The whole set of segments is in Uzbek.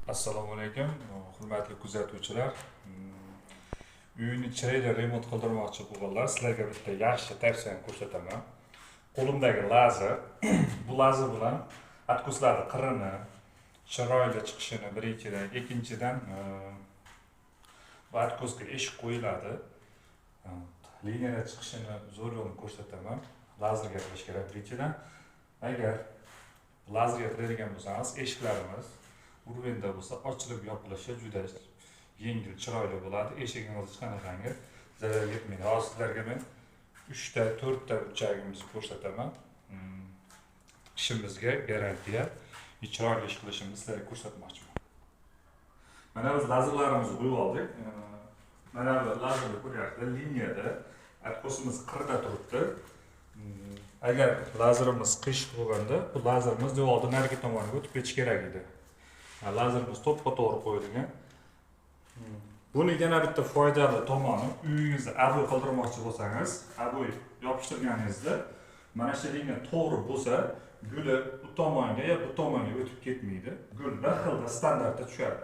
Assalomu alaykum, hurmatli kuzatuvchilar. Uyni chiroyli remont qildirmoqchi bo'lganlar, sizlarga bitta yaxshi tavsiyani ko'rsataman. Qo'limdagi lazer, bu lazer bilan atkuslarning qirini, chiroyli chiqishini birinchidan, ikkinchidan bu atkusga eshik qo'yiladi. Liniyada chiqishini zo'r yo'lini ko'rsataman. Lazerga qilish kerak birinchidan. Agar lazerga qiladigan bo'lsangiz, eshiklarimiz urvenda bo'lsa ochilib yopilishi juda yengil, chiroyli bo'ladi. Eshigingiz hech qanaqangi zarar yetmaydi. Hozir sizlarga men 3 ta, 4 ta uchagimizni ko'rsataman. Ishimizga garantiya, chiroyli ish qilishimizni sizlarga ko'rsatmoqchiman. Mana biz lazerlarimizni qo'yib oldik. Mana bu lazerni ko'ryapsizlar, liniyada atkusimiz qirda turibdi. Agar lazerimiz qiyshiq bo'lganda, bu lazerimiz devorning narigi tomoniga o'tib ketish kerak edi. Lazerimiz to'ppa-to'g'ri qo'yilgan. Buni yana bitta foydali tomoni, uyingizni abo'y qildirmoqchi bo'lsangiz, abo'y yopishtirganingizda mana shu liniya to'g'ri bo'lsa, guli bu tomonga yo bu tomonga o'tib ketmaydi. Gul bir xilda standartda tushadi.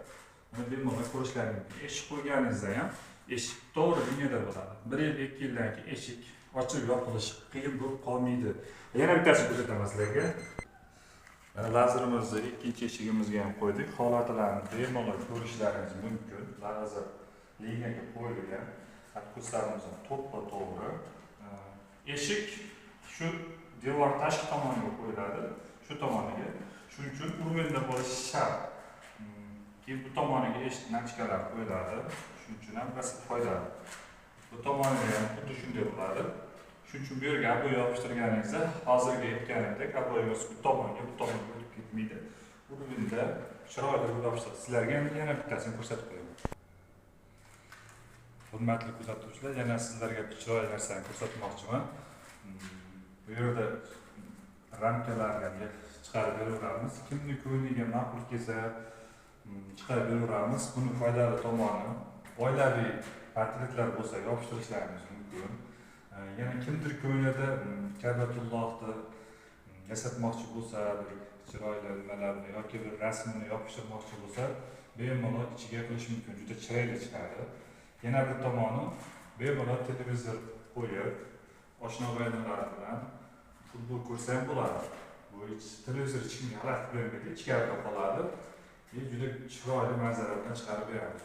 Mana bemalol ko'rishlaringiz mumkin. Eshik qo'yganingizda ham eshik to'g'ri liniyada bo'ladi. 1 yil, 2 yildan keyin eshik ochilib yopilishi qiyin bo'lib qolmaydi. Yana bittasini ko'rsataman sizlarga. Lazerimizni ikkinchi eshigimizga ham qo'ydik. Holatlarini bemalol ko'rishlaringiz mumkin. Lazer liniyaga qo'yilgan. Atkuslarimiz to'ppa-to'g'ri. Eshik shu devor tashqi tomoniga qo'yiladi, shu tomoniga. Shuning uchun urvenda bo'lishi shart. Keyin bu tomoniga eshik nachkalar qo'yiladi. Shuning uchun ham bir foydali. Bu tomoniga ham xuddi shunday bo'ladi. Shuning uchun bu yerga abo'y yopishtirganingizda, hozirgi aytganimdek, abo'yimiz bu tomonga o'tib ketmaydi. Urvenda chiroyli bo'lib yopishtirib, sizlarga yana bittasini ko'rsatib qo'yaman. Hurmatli kuzatuvchilar, yana sizlarga bir chiroyli narsani ko'rsatmoqchiman. Bu yerda ramkalarni chiqarib beraveramiz. Kimning ko'ngliga ma'qul kelsa, chiqarib beraveramiz. Buni foydali tomoni, oilaviy portretlar bo'lsa yopishtirishlaringiz mumkin. Yana kimdir ko'nglida Ka'batullohni yasatmoqchi bo'lsa, bir chiroyli nimalarni yoki bir rasmini yopishtirmoqchi bo'lsa, bemalol ichiga qilish mumkin. Juda chiroyli chiqadi. Yana bir tomoni, bemalol televizor qo'yib, oshna-og'aynilar bilan futbol ko'rsa ham bo'ladi. Bu televizor ichkiga xalaqit bermaydi, ichkarida qoladi. Juda chiroyli manzara bilan chiqarib beradi.